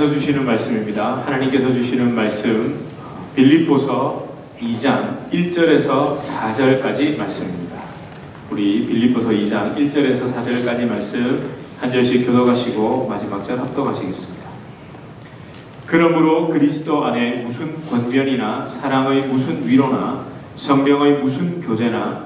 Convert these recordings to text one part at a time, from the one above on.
하나님께서 주시는 말씀입니다. 하나님께서 주시는 말씀 빌립보서 2장 1절에서 4절까지 말씀입니다. 우리 빌립보서 2장 1절에서 4절까지 말씀 한 절씩 교독하시고 마지막 절 합독하시겠습니다. 그러므로 그리스도 안에 무슨 권면이나 사랑의 무슨 위로나 성령의 무슨 교제나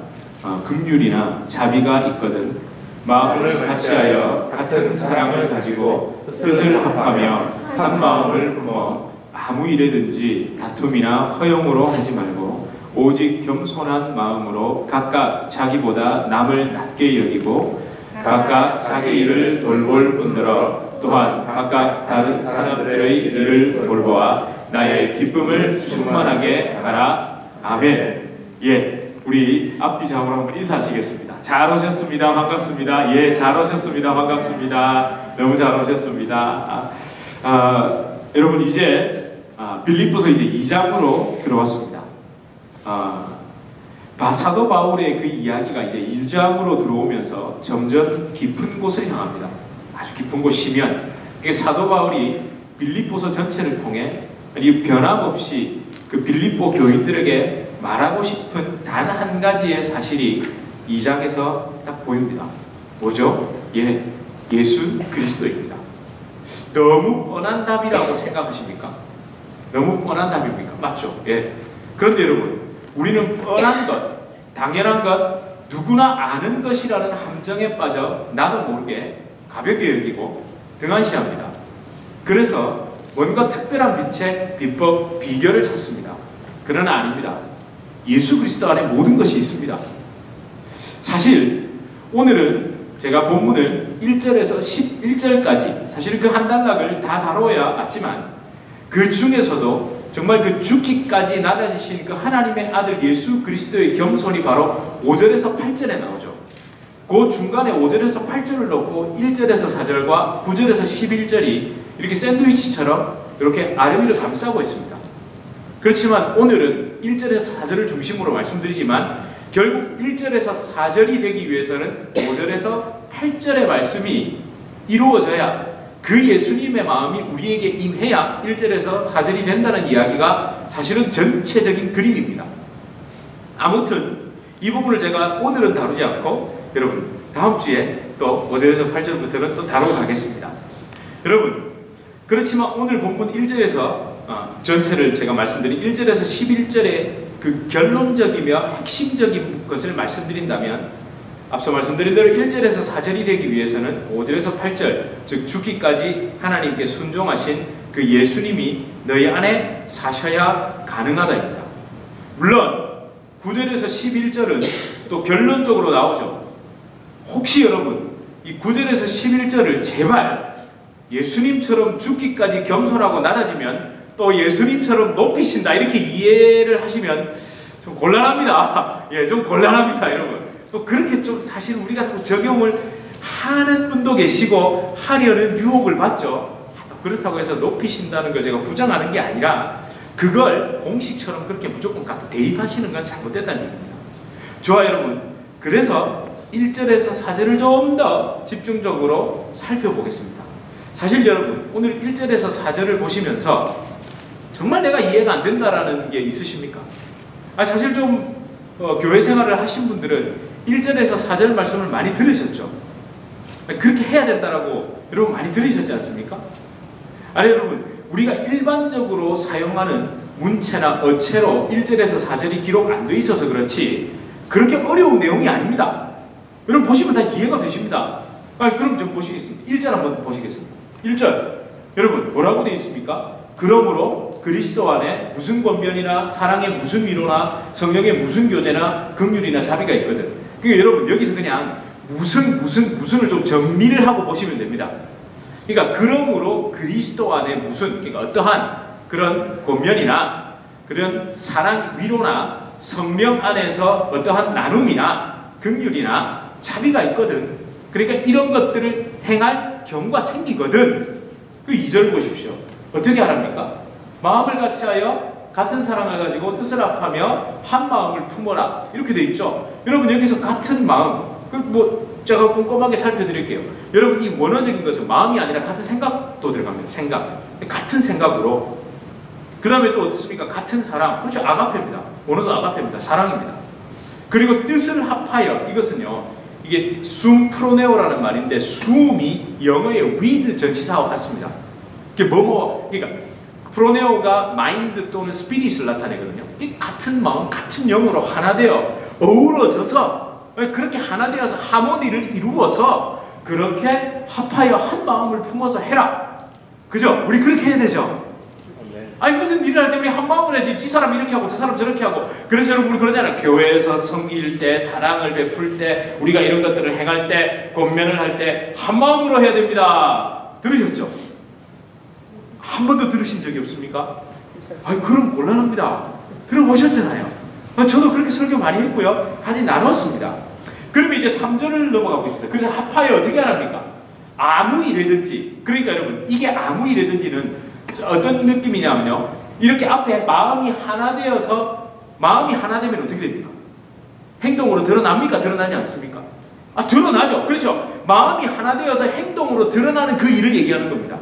긍휼이나 자비가 있거든 마음을 같이하여 같은 사랑을 가지고 뜻을 합하며 한 마음을 품어 아무 일에든지 다툼이나 허용으로 하지 말고 오직 겸손한 마음으로 각각 자기보다 남을 낮게 여기고 각각 자기 일을 돌볼 뿐더러 또한 각각 다른 사람들의 일을 돌보아 나의 기쁨을 충만하게 하라. 아멘. 예, 우리 앞뒤 좌우로 한번 인사하시겠습니다. 잘 오셨습니다. 반갑습니다. 예, 잘 오셨습니다. 반갑습니다. 너무 잘 오셨습니다. 여러분 이제 빌립보서 이제 2장으로 들어왔습니다. 사도 바울의 그 이야기가 이제 2장으로 들어오면서 점점 깊은 곳을 향합니다. 아주 깊은 곳이면 이게 사도 바울이 빌립보서 전체를 통해 변함없이 그 빌립보 교인들에게 말하고 싶은 단 한 가지의 사실이 2장에서 딱 보입니다. 뭐죠? 예, 예수 그리스도입니다. 너무 뻔한 답이라고 생각하십니까? 너무 뻔한 답입니까? 맞죠? 예. 그런데 여러분, 우리는 뻔한 것, 당연한 것, 누구나 아는 것이라는 함정에 빠져 나도 모르게 가볍게 여기고 등한시합니다. 그래서 뭔가 특별한 빛의 비법, 비결을 찾습니다. 그러나 아닙니다. 예수 그리스도 안에 모든 것이 있습니다. 사실 오늘은 제가 본문을 1절에서 11절까지 사실 그 한 단락을 다 다뤄야 맞지만 그 중에서도 정말 그 죽기까지 낮아지신 그 하나님의 아들 예수 그리스도의 겸손이 바로 5절에서 8절에 나오죠. 그 중간에 5절에서 8절을 넣고 1절에서 4절과 9절에서 11절이 이렇게 샌드위치처럼 이렇게 아래 위를 감싸고 있습니다. 그렇지만 오늘은 1절에서 4절을 중심으로 말씀드리지만 결국 1절에서 4절이 되기 위해서는 5절에서 8절의 말씀이 이루어져야 그 예수님의 마음이 우리에게 임해야 1절에서 4절이 된다는 이야기가 사실은 전체적인 그림입니다. 아무튼 이 부분을 제가 오늘은 다루지 않고 여러분 다음 주에 또 5절에서 8절부터는 또 다루고 가겠습니다. 여러분 그렇지만 오늘 본문 1절에서 전체를 제가 말씀드린 1절에서 11절의 그 결론적이며 핵심적인 것을 말씀드린다면 앞서 말씀드린 대로 1절에서 4절이 되기 위해서는 5절에서 8절 즉 죽기까지 하나님께 순종하신 그 예수님이 너희 안에 사셔야 가능하다입니다. 물론 9절에서 11절은 또 결론적으로 나오죠. 혹시 여러분 이 9절에서 11절을 제발 예수님처럼 죽기까지 겸손하고 낮아지면 또 예수님처럼 높이신다 이렇게 이해를 하시면 좀 곤란합니다. 예, 좀 곤란합니다, 여러분. 또 그렇게 좀 사실 우리가 자꾸 적용을 하는 분도 계시고 하려는 유혹을 받죠. 또 그렇다고 해서 높이신다는 걸 제가 부정하는 게 아니라 그걸 공식처럼 그렇게 무조건 갖다 대입하시는 건 잘못됐다는 얘기입니다. 좋아요, 여러분. 그래서 1절에서 4절을 좀 더 집중적으로 살펴보겠습니다. 사실 여러분 오늘 1절에서 4절을 보시면서 정말 내가 이해가 안 된다라는 게 있으십니까? 사실 좀 교회 생활을 하신 분들은 1절에서 4절 말씀을 많이 들으셨죠? 그렇게 해야 된다라고 여러분 많이 들으셨지 않습니까? 아니 여러분 우리가 일반적으로 사용하는 문체나 어체로 1절에서 4절이 기록 안 돼 있어서 그렇지 그렇게 어려운 내용이 아닙니다. 여러분 보시면 다 이해가 되십니다. 그럼 좀 보시겠습니다. 1절 한번 보시겠습니다. 1절 여러분 뭐라고 되어 있습니까? 그러므로 그리스도 안에 무슨 권면이나 사랑의 무슨 위로나 성령의 무슨 교제나 긍휼이나 자비가 있거든. 그러니까 여러분 여기서 그냥 무슨을 좀 정리를 하고 보시면 됩니다. 그러니까 그러므로 그리스도 안에 무슨 그러니까 어떠한 그런 권면이나 그런 사랑 위로나 성령 안에서 어떠한 나눔이나 긍휼이나 자비가 있거든. 그러니까 이런 것들을 행할 경우가 생기거든. 그 2절 보십시오. 어떻게 하랍니까? 마음을 같이하여 같은 사랑을 가지고 뜻을 합하며 한 마음을 품어라. 이렇게 돼 있죠. 여러분 여기서 같은 마음. 제가 꼼꼼하게 살펴드릴게요. 여러분 이 원어적인 것은 마음이 아니라 같은 생각도 들어갑니다. 생각. 같은 생각으로. 그 다음에 또 어떻습니까? 같은 사랑. 그렇죠. 아가페입니다. 원어도 아가페입니다. 사랑입니다. 그리고 뜻을 합하여. 이것은요, 이게 숨프로네오라는 말인데, 숨이 영어의 with 전치사와 같습니다. 이게 그러니까 프로네오가 마인드 또는 스피릿을 나타내거든요. 이 같은 마음, 같은 영으로 하나 되어 어우러져서, 그렇게 하나 되어서 하모니를 이루어서 그렇게 합하여 한 마음을 품어서 해라. 그죠? 우리 그렇게 해야 되죠? 아니 무슨 일을 할 때 우리 한 마음을 해야지. 이 사람 이렇게 하고 저 사람 저렇게 하고. 그래서 여러분 우리 그러잖아요. 교회에서 섬길 때, 사랑을 베풀 때, 우리가 이런 것들을 행할 때, 권면을 할 때 한 마음으로 해야 됩니다. 들으셨죠? 한 번도 들으신 적이 없습니까? 아이 그럼 곤란합니다. 들어보셨잖아요. 저도 그렇게 설교 많이 했고요. 많이 나눴습니다. 그러면 이제 3절을 넘어가고 있습니다. 그래서 합하여 어떻게 하랍니까? 아무 일이든지. 그러니까 여러분 이게 아무 일이든지는 어떤 느낌이냐면요, 이렇게 앞에 마음이 하나 되어서, 마음이 하나 되면 어떻게 됩니까? 행동으로 드러납니까? 드러나지 않습니까? 드러나죠. 그렇죠. 마음이 하나 되어서 행동으로 드러나는 그 일을 얘기하는 겁니다.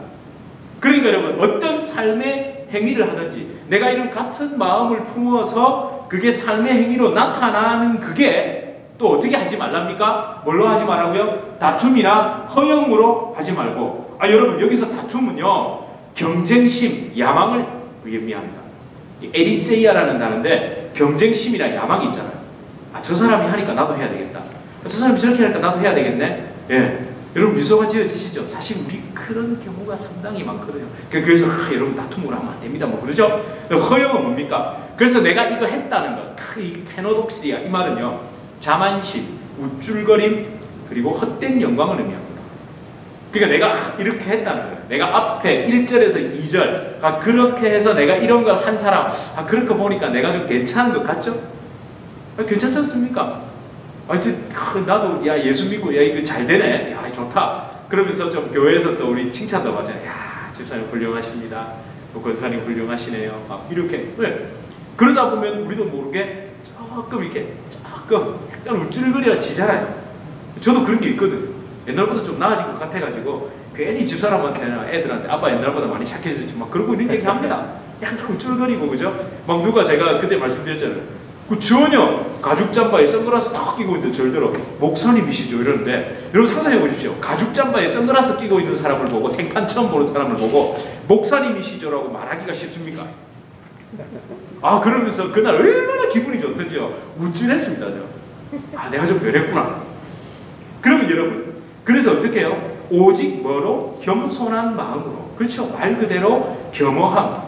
그러니까 여러분 어떤 삶의 행위를 하든지 내가 이런 같은 마음을 품어서 그게 삶의 행위로 나타나는, 그게 또 어떻게 하지 말랍니까? 뭘로 하지 말라고요? 다툼이나 허영으로 하지 말고. 여러분 여기서 다툼은요, 경쟁심, 야망을 의미합니다. 에리세이아라는 단어인데 경쟁심이나 야망이 있잖아요. 저 사람이 하니까 나도 해야 되겠다. 저 사람이 저렇게 하니까 나도 해야 되겠네. 예, 여러분 미소가 지어지시죠? 사실 우리 그런 경우가 상당히 많거든요. 그래서 여러분 다툼으로 하면 안 됩니다. 뭐 그러죠? 허영은 뭡니까? 그래서 내가 이거 했다는 것, 이 테노독시아, 이 말은요, 자만심, 우쭐거림, 그리고 헛된 영광을 의미합니다. 그러니까 내가 이렇게 했다는 거예요. 내가 앞에 1절에서 2절 그렇게 해서 내가 이런 걸 한 사람, 그런 거 보니까 내가 좀 괜찮은 것 같죠? 괜찮지 않습니까? 나도 야 예수 믿고 야 이거 잘 되네, 야 좋다. 그러면서 좀 교회에서 또 우리 칭찬도 하잖아요. 야 집사님 훌륭하십니다. 권사님 훌륭하시네요. 막 이렇게. 왜? 그러다 보면 우리도 모르게 조금 약간 울줄거려지잖아요. 저도 그런 게 있거든. 옛날보다 좀 나아진 것 같아가지고 괜히 집사람한테나 애들한테 아빠 옛날보다 많이 착해졌지 막 그러고 이런 얘기 합니다. 약간 우쭐거리고, 그죠? 막 누가, 제가 그때 말씀드렸잖아요. 전혀 가죽 잠바에 선글라스 탁 끼고 있는데 저를 들어 목사님이시죠 이러는데, 여러분 상상해 보십시오. 가죽 잠바에 선글라스 끼고 있는 사람을 보고, 생판 처음 보는 사람을 보고 목사님이시죠라고 말하기가 쉽습니까? 그러면서 그날 얼마나 기분이 좋던지요. 우쭐했습니다. 내가 좀 변했구나. 그러면 여러분, 그래서 어떻게 해요? 오직 뭐로? 겸손한 마음으로. 그렇죠. 말 그대로 겸허함.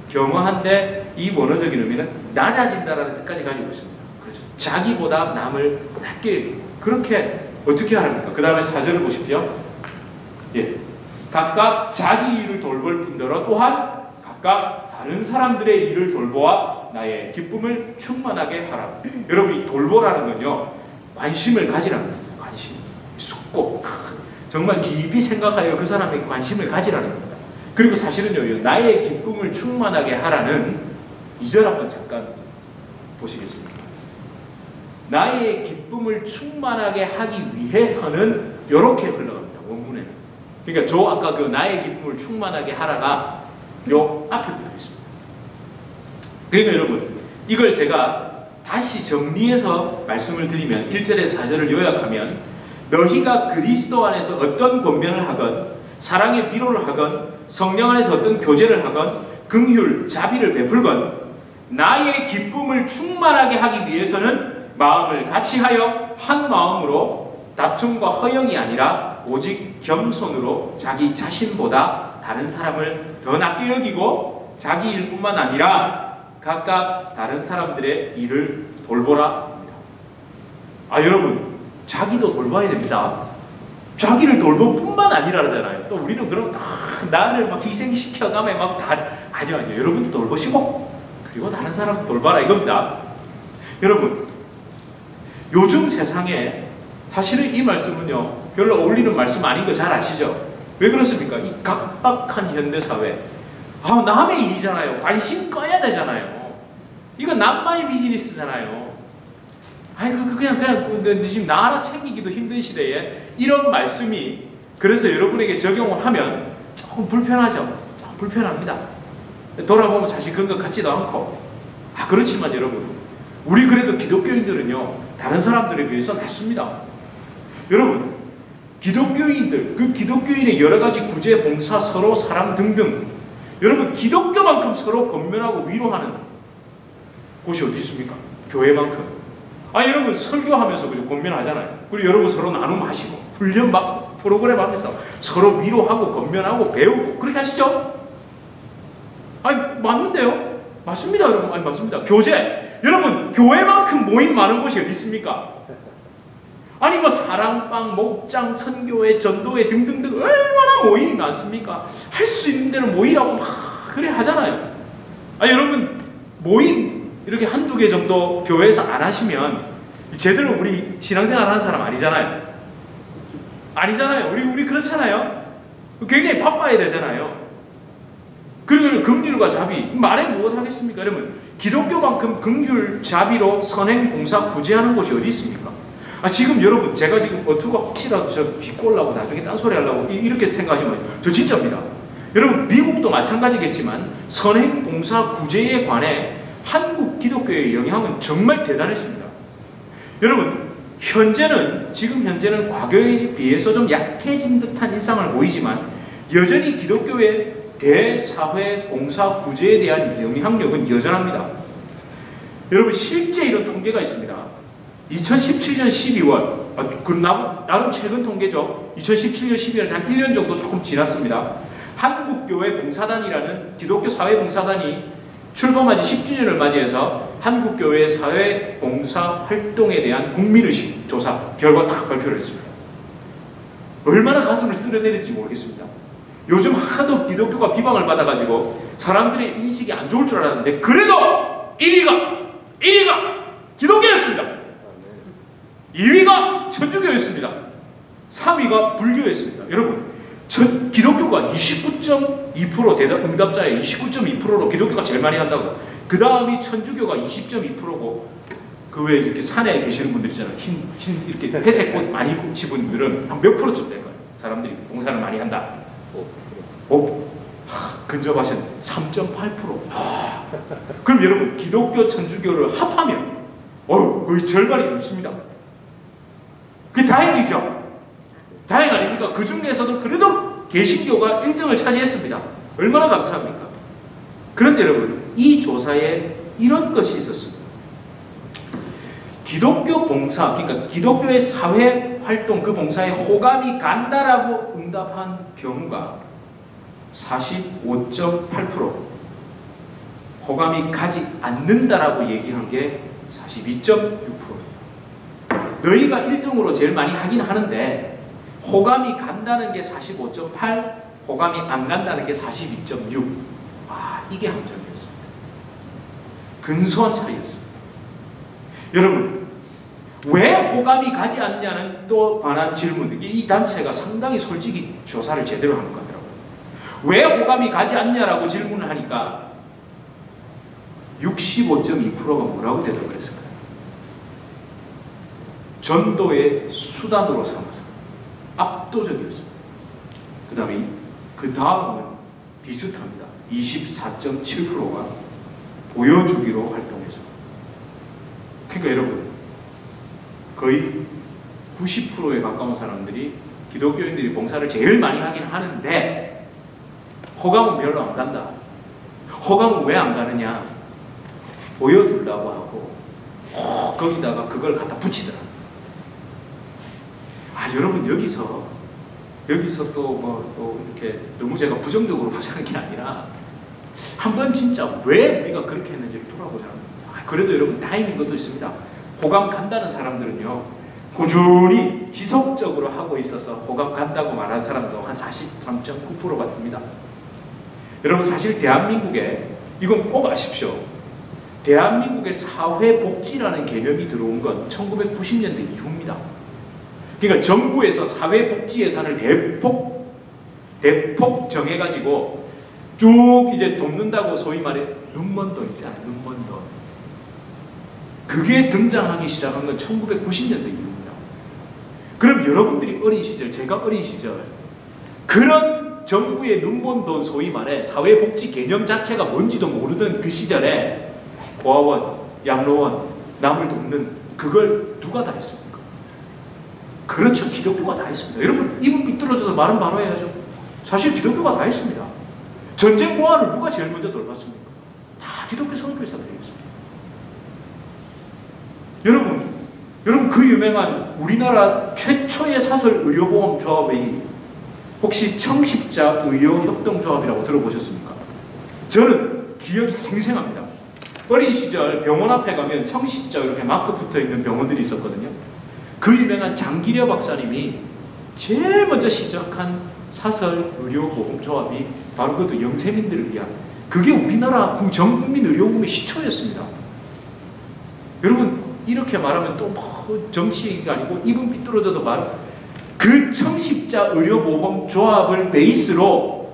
겸허한데 이 원어적인 의미는 낮아진다라는 뜻까지 가지고 있습니다. 그렇죠. 자기보다 남을 낮게, 그렇게 어떻게 하랍니까? 그 다음에 4절을 보십시오. 예. 각각 자기 일을 돌볼 뿐더러 또한 각각 다른 사람들의 일을 돌보아 나의 기쁨을 충만하게 하라. 여러분 이 돌보라는 건요, 관심을 가지라는 겁니다. 관심. 숙고 정말 깊이 생각하여 그 사람에게 관심을 가지라는 겁니다. 그리고 사실은요, 나의 기쁨을 충만하게 하라는 2절 한번 잠깐 보시겠습니다. 나의 기쁨을 충만하게 하기 위해서는 이렇게 흘러갑니다. 원문에는. 그러니까 저 아까 그 나의 기쁨을 충만하게 하라가 요 앞에 붙어 있습니다. 그러니까 여러분 이걸 제가 다시 정리해서 말씀을 드리면 1절에서 4절을 요약하면, 너희가 그리스도 안에서 어떤 권면을 하건 사랑의 위로를 하건 성령 안에서 어떤 교제를 하건 긍휼, 자비를 베풀건 나의 기쁨을 충만하게 하기 위해서는 마음을 같이하여 한 마음으로 다툼과 허영이 아니라 오직 겸손으로 자기 자신보다 다른 사람을 더 낮게 여기고 자기 일뿐만 아니라 각각 다른 사람들의 일을 돌보라 합니다. 여러분 자기도 돌봐야 됩니다. 자기를 돌볼 뿐만 아니라 그러잖아요. 또 우리는 그럼 다 나를 막 희생시켜가며 막 다 아니요. 여러분도 돌보시고 그리고 다른 사람도 돌봐라 이겁니다. 여러분 요즘 세상에 사실은 이 말씀은요 별로 어울리는 말씀 아닌 거 잘 아시죠? 왜 그렇습니까? 이 각박한 현대사회, 남의 일이잖아요. 관심 꺼야 되잖아요. 이거 남만의 비즈니스잖아요. 그냥 지금 나 하나 챙기기도 힘든 시대에 이런 말씀이, 그래서 여러분에게 적용을 하면 조금 불편하죠. 불편합니다. 돌아보면 사실 그런 것 같지도 않고. 그렇지만 여러분, 우리 그래도 기독교인들은요, 다른 사람들에 비해서 낫습니다. 여러분, 기독교인들, 그 기독교인의 여러 가지 구제, 봉사, 서로 사랑 등등, 여러분, 기독교만큼 서로 권면하고 위로하는 곳이 어디 있습니까? 교회만큼. 여러분, 설교하면서 그죠? 권면하잖아요. 그리고 여러분 서로 나눔하시고, 훈련 받고, 프로그램 하면서 서로 위로하고, 권면하고, 배우고, 그렇게 하시죠? 맞는데요? 맞습니다, 여러분. 맞습니다. 교제. 여러분, 교회만큼 모임 많은 곳이 어디 있습니까? 뭐 사랑방, 목장, 선교회, 전도회 등등등 얼마나 모임이 많습니까? 할 수 있는 데는 모이라고 막 그래 하잖아요. 여러분, 모임 이렇게 한두 개 정도 교회에서 안 하시면 제대로 우리 신앙생활 하는 사람 아니잖아요. 우리 그렇잖아요. 굉장히 바빠야 되잖아요. 그리고 긍휼과 자비, 말해 무엇 하겠습니까? 여러분, 기독교만큼 긍휼, 자비로 선행, 봉사, 구제하는 곳이 어디 있습니까? 지금 여러분, 제가 지금 어투가 혹시라도 저 비꼴라고 나중에 딴소리 하려고 이렇게 생각하지 마세요. 저 진짜입니다. 여러분, 미국도 마찬가지겠지만 선행, 봉사, 구제에 관해 한국 기독교의 영향은 정말 대단했습니다. 여러분, 지금 현재는 과거에 비해서 좀 약해진 듯한 인상을 보이지만 여전히 기독교의 대사회, 봉사, 구제에 대한 영향력은 여전합니다. 여러분, 실제 이런 통계가 있습니다. 2017년 12월, 나름 최근 통계죠. 2017년 12월, 한 1년 정도 조금 지났습니다. 한국교회 봉사단이라는 기독교 사회봉사단이 출범한 지 10주년을 맞이해서 한국교회 사회봉사 활동에 대한 국민의식 조사 결과 딱 발표를 했습니다. 얼마나 가슴을 쓸어내릴지 모르겠습니다. 요즘 하도 기독교가 비방을 받아가지고 사람들의 인식이 안 좋을 줄 알았는데 그래도 1위가 기독교였습니다. 2위가 천주교였습니다. 3위가 불교였습니다. 여러분, 기독교가 29.2% 응답자의 29.2%로 기독교가 제일 많이 한다고. 그 다음이 천주교가 20.2%고, 그 외에 이렇게 산에 계시는 분들 있잖아요. 이렇게 회색 옷 많이 입으신 분들은 한 몇 프로쯤 될 거예요. 사람들이 봉사를 많이 한다. 근접하셨는데 3.8%. 그럼 여러분, 기독교, 천주교를 합하면 거의 절반이 넘습니다. 그게 다행이죠. 다행 아닙니까? 그 중에서도 그래도 개신교가 1등을 차지했습니다. 얼마나 감사합니까? 그런데 여러분, 이 조사에 이런 것이 있었습니다. 기독교 봉사, 그러니까 기독교의 사회 활동, 그 봉사에 호감이 간다라고 응답한 경우가 45.8%, 호감이 가지 않는다라고 얘기한 게 42.6%. 너희가 1등으로 제일 많이 하긴 하는데 호감이 간다는 게 45.8, 호감이 안 간다는 게 42.6. 이게 함정이었습니다. 근소한 차이였습니다. 여러분, 왜 호감이 가지 않냐는 또 관한 질문. 이 단체가 상당히 솔직히 조사를 제대로 한 것 같더라고요. 왜 호감이 가지 않냐라고 질문을 하니까 65.2%가 뭐라고 대답을 했을까요? 전도의 수단으로 삼아서. 압도적이었습니다. 그 다음은 비슷합니다. 24.7%가 보여주기로 활동해서. 그러니까 여러분, 거의 90%에 가까운 사람들이 기독교인들이 봉사를 제일 많이 하긴 하는데 호감은 별로 안 간다. 호감은 왜 안 가느냐? 보여주려고 하고 거기다가 그걸 갖다 붙이더라. 여러분, 여기서 또 이렇게 너무 제가 부정적으로 보자는 게 아니라 한번 진짜 왜 우리가 그렇게 했는지를 돌아보자. 그래도 여러분, 다행인 것도 있습니다. 호감 간다는 사람들은요, 꾸준히 지속적으로 하고 있어서 호감 간다고 말하는 사람도 한 43.9%가 됩니다. 여러분, 사실 대한민국에, 이건 꼭 아십시오. 대한민국의 사회복지라는 개념이 들어온 건 1990년대 이후입니다. 그러니까 정부에서 사회복지 예산을 대폭 정해가지고 쭉 이제 돕는다고 소위 말해 눈먼 돈 있잖아요. 눈먼 돈. 그게 등장하기 시작한 건 1990년대 이후입니다. 그럼 여러분들이 어린 시절, 제가 어린 시절 그런 정부의 눈먼 돈, 소위 말해 사회복지 개념 자체가 뭔지도 모르던 그 시절에 고아원, 양로원, 남을 돕는 그걸 누가 다 했습니까? 그렇죠. 기독교가 다 했습니다. 여러분 입은 삐뚤어져도 말은 바로 해야죠. 사실 기독교가 다 했습니다. 전쟁 고아를 누가 제일 먼저 돌봤습니까? 다 기독교 선교사들이었습니다. 여러분 그 유명한 우리나라 최초의 사설 의료보험조합이 혹시 청십자 의료협동조합이라고 들어보셨습니까? 저는 기억이 생생합니다. 어린 시절 병원 앞에 가면 청십자 이렇게 마크 붙어있는 병원들이 있었거든요. 그 유명한 장기려 박사님이 제일 먼저 시작한 사설 의료보험조합이 바로 그것도 영세민들을 위한, 그게 우리나라 전국민 의료보험의 시초였습니다. 여러분 이렇게 말하면 또 뭐 정치가 아니고 입은 삐뚤어져도 그 청십자 의료보험조합을 베이스로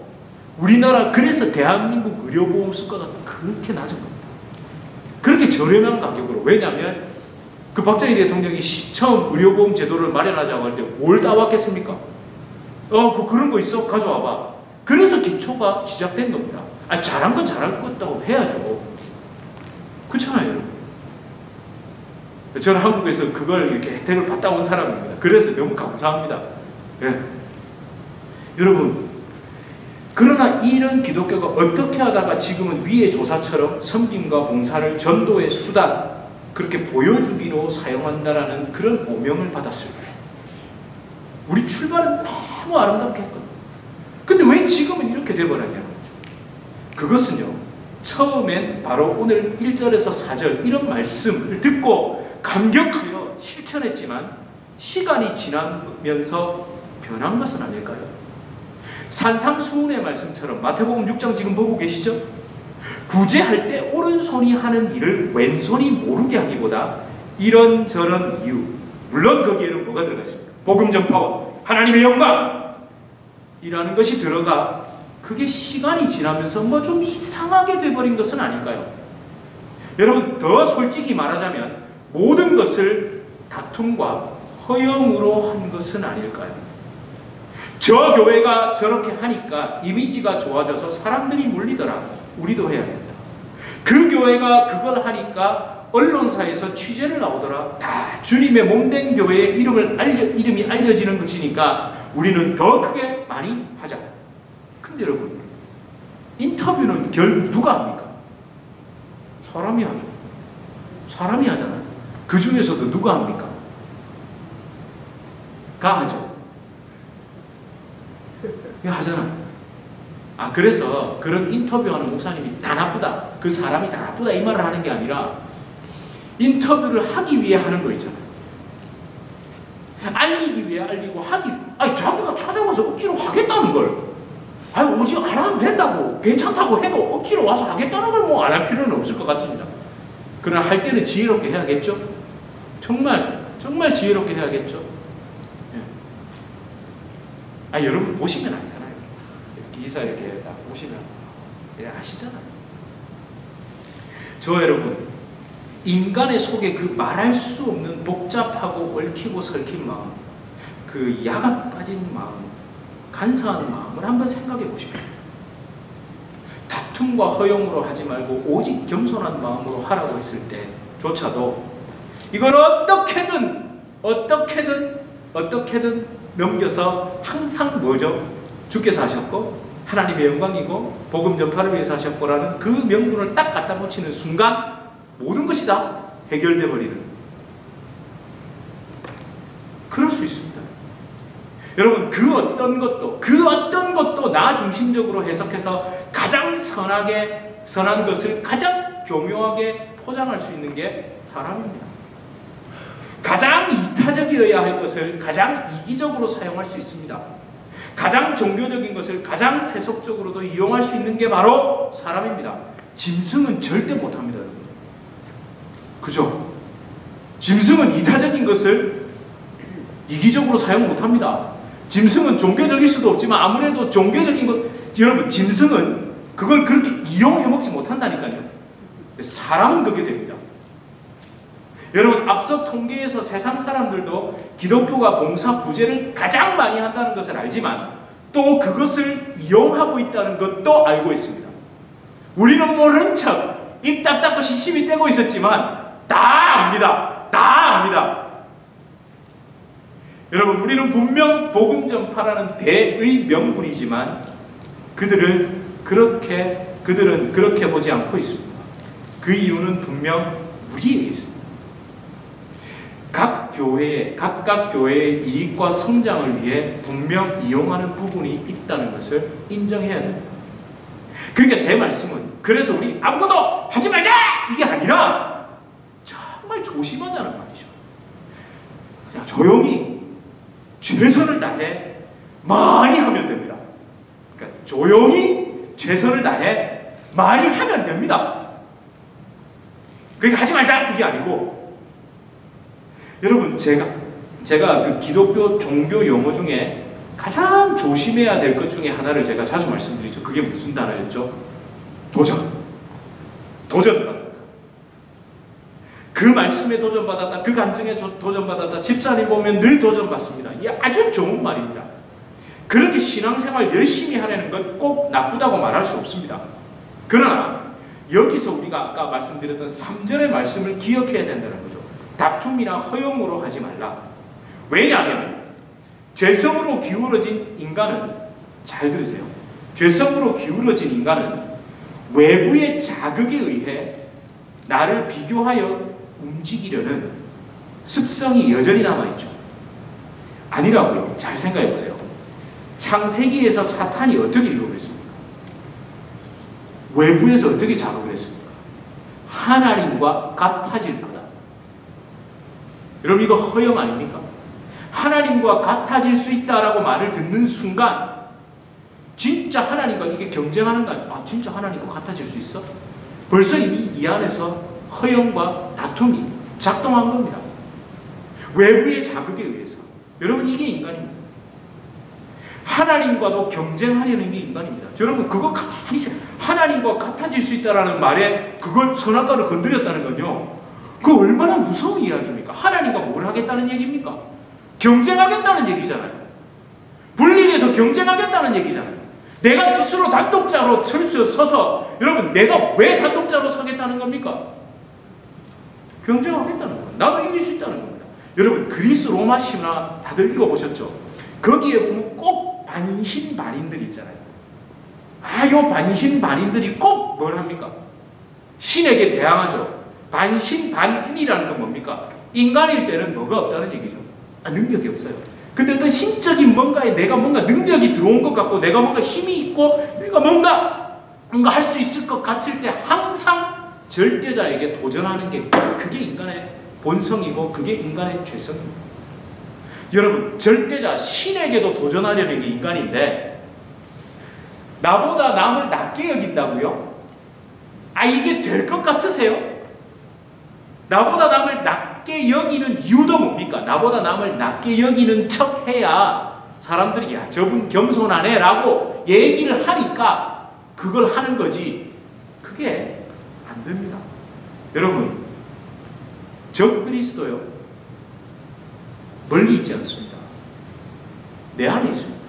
우리나라, 그래서 대한민국 의료보험 수가가 그렇게 낮은 겁니다. 그렇게 저렴한 가격으로. 왜냐하면 그 박정희 대통령이 처음 의료보험 제도를 마련하자고 할 때 뭘 따왔겠습니까? 그런 거 있어? 가져와봐. 그래서 기초가 시작된 겁니다. 잘한 건 잘할 것다고 해야죠. 그렇잖아요, 여러분. 저는 한국에서 그걸 이렇게 혜택을 받다 온 사람입니다. 그래서 너무 감사합니다. 예. 여러분, 그러나 이런 기독교가 어떻게 하다가 지금은 위의 조사처럼 섬김과 봉사를 전도의 수단, 그렇게 보여주기로 사용한다라는 그런 오명을 받았을까요? 우리 출발은 너무 아름답게 했거든요. 근데 왜 지금은 이렇게 돼버렸냐는 거죠. 그것은요, 처음엔 바로 오늘 1절에서 4절 이런 말씀을 듣고 감격하여 실천했지만 시간이 지나면서 변한 것은 아닐까요? 산상수훈의 말씀처럼 마태복음 6장 지금 보고 계시죠? 구제할 때 오른손이 하는 일을 왼손이 모르게 하기보다 이런저런 이유, 물론 거기에는 뭐가 들어가 있습니까? 복음 전파와 하나님의 영광 이라는 것이 들어가, 그게 시간이 지나면서 뭐 좀 이상하게 돼버린 것은 아닐까요? 여러분 더 솔직히 말하자면 모든 것을 다툼과 허영으로 한 것은 아닐까요? 저 교회가 저렇게 하니까 이미지가 좋아져서 사람들이 몰리더라. 우리도 해야 된다. 그 교회가 그걸 하니까 언론사에서 취재를 나오더라. 다 주님의 몸된 교회의 이름이 알려지는 것이니까 우리는 더 크게 많이 하자. 근데 여러분, 인터뷰는 누가 합니까? 사람이 하죠. 사람이 하잖아요. 그 중에서도 누가 합니까? 하죠. 하잖아요. 그래서 그런 인터뷰하는 목사님이 다 나쁘다, 그 사람이 다 나쁘다 이 말을 하는 게 아니라 인터뷰를 하기 위해 하는 거 있잖아요. 알리기 위해 알리고 자기가 찾아와서 억지로 하겠다는 걸, 오지 안 하면 된다고, 괜찮다고 해도 억지로 와서 하겠다는 걸 뭐 안 할 필요는 없을 것 같습니다. 그러나 할 때는 지혜롭게 해야겠죠? 정말 지혜롭게 해야겠죠? 예. 여러분 보시면 알잖아요. 기사 이렇게 딱 보시면 아시잖아요. 여러분, 인간의 속에 그 말할 수 없는 복잡하고 얽히고 설킨 마음, 그 야가 빠진 마음, 간사한 마음을 한번 생각해 보십시오. 다툼과 허용으로 하지 말고 오직 겸손한 마음으로 하라고 했을 때조차도 이걸 어떻게든 넘겨서 항상 뭐죠? 주께서 하셨고 하나님의 영광이고 복음 전파를 위해서 하셨고라는 그 명분을 딱 갖다 붙이는 순간 모든 것이 다 해결돼 버리는, 그럴 수 있습니다. 여러분 그 어떤 것도 나 중심적으로 해석해서 가장 선한 것을 가장 교묘하게 포장할 수 있는 게 사람입니다. 가장 이타적이어야 할 것을 가장 이기적으로 사용할 수 있습니다. 가장 종교적인 것을 가장 세속적으로도 이용할 수 있는 게 바로 사람입니다. 짐승은 절대 못합니다, 여러분. 그죠? 짐승은 이타적인 것을 이기적으로 사용 못합니다. 짐승은 종교적일 수도 없지만 아무래도 종교적인 것, 여러분 짐승은 그걸 그렇게 이용해 먹지 못한다니까요. 사람은 그게 됩니다. 여러분 앞서 통계에서 세상 사람들도 기독교가 봉사 구제를 가장 많이 한다는 것을 알지만 또 그것을 이용하고 있다는 것도 알고 있습니다. 우리는 모르는 척, 입 딱 닫고 시시비 떼고 있었지만 다 압니다. 다 압니다. 여러분, 우리는 분명 복음 전파라는 대의 명분이지만 그들은 그렇게 보지 않고 있습니다. 그 이유는 분명 우리에게 있습니다. 각각 교회의 이익과 성장을 위해 분명 이용하는 부분이 있다는 것을 인정해야 됩니다. 그러니까 제 말씀은, 그래서 우리 아무것도 하지 말자! 이게 아니라 정말 조심하자는 말이죠. 그냥 조용히 최선을 다해 많이 하면 됩니다. 그러니까 조용히 최선을 다해 많이 하면 됩니다. 그러니까 하지 말자! 이게 아니고, 여러분, 제가 그 기독교 종교 용어 중에 가장 조심해야 될 것 중에 하나를 제가 자주 말씀드리죠. 그게 무슨 단어였죠? 도전. 도전받았다. 그 말씀에 도전받았다. 그 간증에 도전받았다. 집사님 보면 늘 도전받습니다. 이게 아주 좋은 말입니다. 그렇게 신앙생활 열심히 하려는 건 꼭 나쁘다고 말할 수 없습니다. 그러나 여기서 우리가 아까 말씀드렸던 3절의 말씀을 기억해야 된다는 거죠. 다툼이나 허용으로 하지 말라. 왜냐하면 죄성으로 기울어진 인간은, 잘 들으세요, 죄성으로 기울어진 인간은 외부의 자극에 의해 나를 비교하여 움직이려는 습성이 여전히 남아있죠. 아니라고요. 잘 생각해 보세요. 창세기에서 사탄이 어떻게 유혹을 했습니까? 외부에서 어떻게 자극을 했습니까? 하나님과 같아질 거다. 여러분, 이거 허영 아닙니까? 하나님과 같아질 수 있다라고 말을 듣는 순간 진짜 하나님과 이게 경쟁하는 거 아니에요? 아, 진짜 하나님과 같아질 수 있어? 벌써 이미 이 안에서 허영과 다툼이 작동한 겁니다. 외부의 자극에 의해서. 여러분, 이게 인간입니다. 하나님과도 경쟁하려는 게 인간입니다. 여러분, 그거 가만히 하나님과 같아질 수 있다라는 말에 그걸 선악과를 건드렸다는 건요, 그 얼마나 무서운 이야기입니까? 하나님과 뭘 하겠다는 얘기입니까? 경쟁하겠다는 얘기잖아요. 분리돼서 경쟁하겠다는 얘기잖아요. 내가 스스로 단독자로 서서, 여러분, 내가 왜 단독자로 서겠다는 겁니까? 경쟁하겠다는 거예요. 나도 이길 수 있다는 겁니다. 여러분, 그리스 로마 신화 다들 읽어보셨죠? 거기에 보면 꼭 반신반인들이 있잖아요. 요 반신반인들이 꼭 뭘 합니까? 신에게 대항하죠. 반신반인이라는 건 뭡니까? 인간일 때는 뭐가 없다는 얘기죠. 능력이 없어요. 근데 어떤 신적인 뭔가에 내가 뭔가 능력이 들어온 것 같고, 내가 뭔가 힘이 있고, 내가 뭔가 할 수 있을 것 같을 때 항상 절대자에게 도전하는 게, 그게 인간의 본성이고 그게 인간의 죄성입니다. 여러분, 절대자 신에게도 도전하려는 게 인간인데 나보다 남을 낮게 여긴다고요? 이게 될 것 같으세요? 나보다 남을 낮게 여기는 이유도 뭡니까? 나보다 남을 낮게 여기는 척 해야 사람들이, 야, 저분 겸손하네 라고 얘기를 하니까 그걸 하는 거지. 그게 안 됩니다. 여러분, 적그리스도요, 멀리 있지 않습니다. 내 안에 있습니다.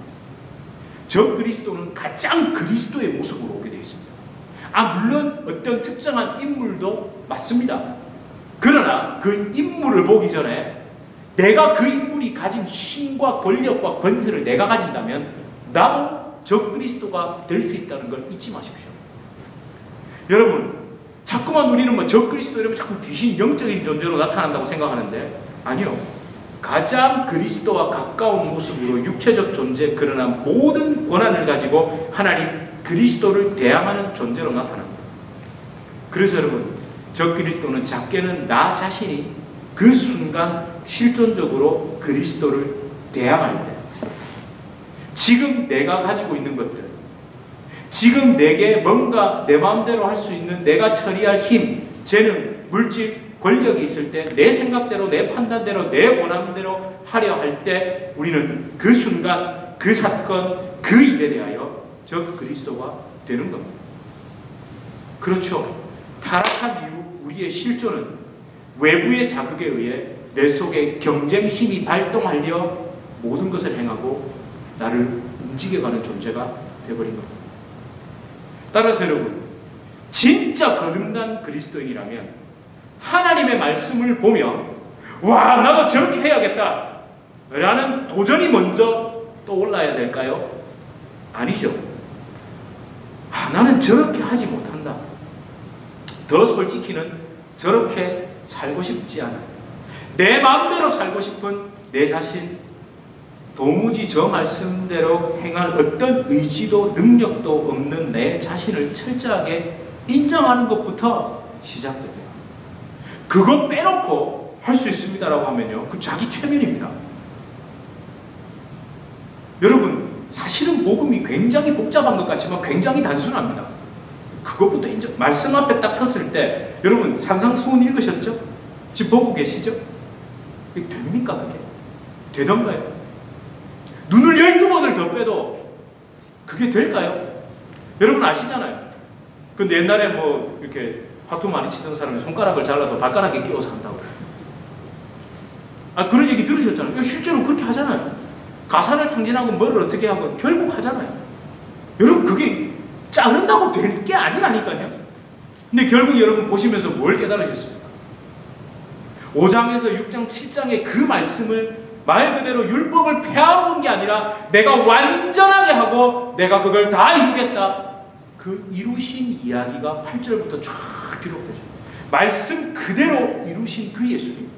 적그리스도는 가장 그리스도의 모습으로 오게 되어 있습니다. 물론 어떤 특정한 인물도 맞습니다. 그러나 그 인물을 보기 전에 내가 그 인물이 가진 힘과 권력과 권세를 내가 가진다면 나도 적그리스도가 될 수 있다는 걸 잊지 마십시오. 여러분, 자꾸만 우리는 적그리스도 이러면 자꾸 귀신, 영적인 존재로 나타난다고 생각하는데, 아니요. 가장 그리스도와 가까운 모습으로 육체적 존재, 그러나 모든 권한을 가지고 하나님 그리스도를 대항하는 존재로 나타납니다. 그래서 여러분, 적그리스도는 작게는 나 자신이 그 순간 실존적으로 그리스도를 대항할 때, 지금 내가 가지고 있는 것들, 지금 내게 뭔가 내 마음대로 할 수 있는, 내가 처리할 힘, 재능, 물질, 권력이 있을 때 내 생각대로, 내 판단대로, 내 원함대로 하려 할 때 우리는 그 순간, 그 사건, 그 일에 대하여 적그리스도가 되는 겁니다. 그렇죠. 타락한 이후 우리의 실존은 외부의 자극에 의해 내 속에 경쟁심이 발동하려 모든 것을 행하고 나를 움직여가는 존재가 되어버린 겁니다. 따라서 여러분, 진짜 거듭난 그리스도인이라면 하나님의 말씀을 보며 와, 나도 저렇게 해야겠다 라는 도전이 먼저 떠올라야 될까요? 아니죠. 나는 저렇게 하지 못한다. 더 솔직히는 저렇게 살고 싶지 않아. 내 마음대로 살고 싶은 내 자신, 도무지 저 말씀대로 행할 어떤 의지도 능력도 없는 내 자신을 철저하게 인정하는 것부터 시작됩니다. 그거 빼놓고 할 수 있습니다라고 하면요, 그 자기 최면입니다. 여러분, 사실은 복음이 굉장히 복잡한 것 같지만 굉장히 단순합니다. 그것부터 인정. 말씀 앞에 딱 섰을 때 여러분 산상수훈 읽으셨죠? 지금 보고 계시죠? 이게 됩니까 그게? 되던가요? 눈을 12번을 더 빼도 그게 될까요? 여러분 아시잖아요. 근데 옛날에 뭐 이렇게 화투 많이 치던 사람이 손가락을 잘라서 발가락에 끼워서 한다고. 그런 얘기 들으셨잖아요. 실제로 그렇게 하잖아요. 가산을 탕진하고 뭐를 어떻게 하고 결국 하잖아요. 여러분 그게 자른다고 될 게 아니라니까요. 근데 결국 여러분 보시면서 뭘 깨달으셨습니까? 5장에서 6장, 7장의 그 말씀을 말 그대로 율법을 폐하러 온 게 아니라 내가 완전하게 하고 내가 그걸 다 이루겠다. 그 이루신 이야기가 8절부터 쫙 기록되죠. 말씀 그대로 이루신 그 예수님.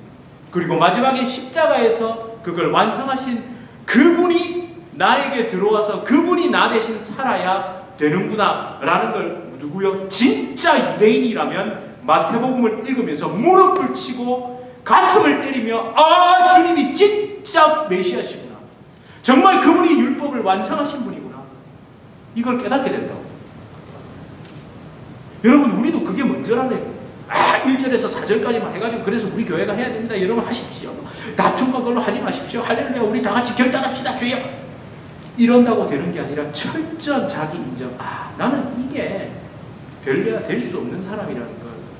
그리고 마지막에 십자가에서 그걸 완성하신 그분이 나에게 들어와서 그분이 나 대신 살아야 되는구나 라는 걸 누구요? 진짜 유대인이라면 마태복음을 읽으면서 무릎을 치고 가슴을 때리며 주님이 진짜 메시아시구나. 정말 그분이 율법을 완성하신 분이구나. 이걸 깨닫게 된다고. 여러분 우리도 그게 먼저라네요. 1절에서 4절까지만 해가지고 그래서 우리 교회가 해야 됩니다. 여러분 하십시오. 다툼과 그걸로 하지 마십시오. 할렐루야 우리 다 같이 결단합시다 주여. 이런다고 되는 게 아니라 철저한 자기 인정. 나는 이게 별래야 될 수 없는 사람이라는 걸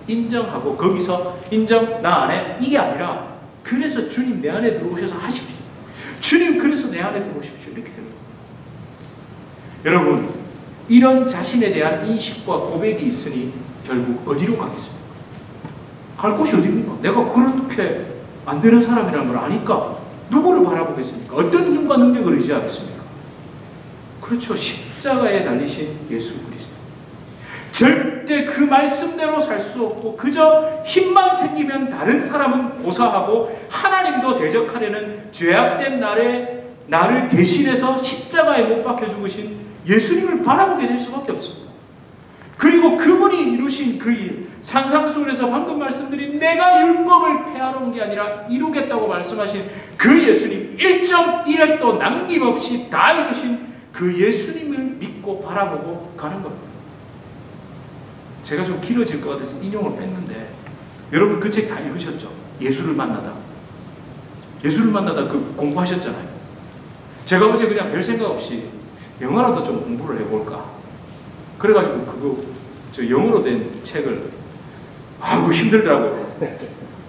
인정하고 거기서 인정 나 안에 이게 아니라 그래서 주님 내 안에 들어오셔서 하십시오. 주님 그래서 내 안에 들어오십시오. 이렇게 되는 거예요. 여러분 이런 자신에 대한 인식과 고백이 있으니 결국 어디로 가겠습니까? 갈 곳이 어디입니까? 내가 그렇게 안 되는 사람이라는 걸 아니까 누구를 바라보겠습니까? 어떤 힘과 능력을 의지하겠습니까? 그렇죠. 십자가에 달리신 예수 그리스도. 절대 그 말씀대로 살 수 없고 그저 힘만 생기면 다른 사람은 고사하고 하나님도 대적하려는 죄악된 나를 대신해서 십자가에 못 박혀 죽으신 예수님을 바라보게 될 수밖에 없습니다. 그리고 그분이 이루신 그 일, 산상수훈에서 방금 말씀드린 내가 율법을 폐하러 온 게 아니라 이루겠다고 말씀하신 그 예수님, 1.1획도 남김없이 다 이루신 그 예수님을 믿고 바라보고 가는 겁니다. 제가 좀 길어질 것 같아서 인용을 뺐는데 여러분 그 책 다 읽으셨죠? 예수를 만나다. 예수를 만나다 그 공부하셨잖아요. 제가 어제 그냥 별 생각 없이 영어라도 좀 공부를 해볼까. 그래가지고 저 영어로 된 책을 그거 힘들더라고요.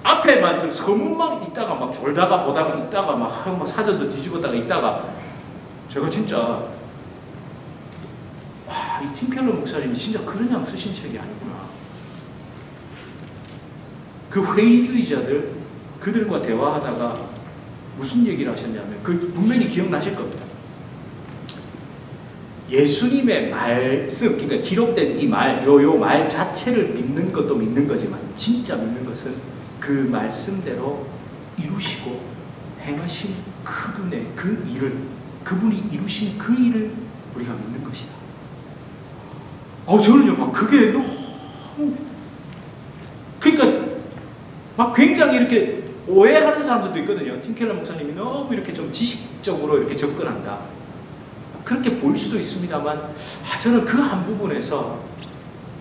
앞에만 좀 서문만 읽다가 막 졸다가 보다가 읽다가 막 사전도 뒤집었다가 읽다가 제가 진짜 이 팀켈러 목사님이 진짜 그런 양 쓰신 책이 아니구나. 그 회의주의자들 그들과 대화하다가 무슨 얘기를 하셨냐면 분명히 기억나실 겁니다. 예수님의 말씀, 그러니까 기록된 이 말, 요 말 자체를 믿는 것도 믿는 거지만 진짜 믿는 것은 그 말씀대로 이루시고 행하신 그분의 그 일을, 그분이 이루신 그 일을 우리가 믿는 것이다. 저는요, 막 그게 너무, 그러니까 막 굉장히 이렇게 오해하는 사람들도 있거든요. 팀켈러 목사님이 너무 이렇게 좀 지식적으로 이렇게 접근한다. 그렇게 보일 수도 있습니다만, 저는 그 한 부분에서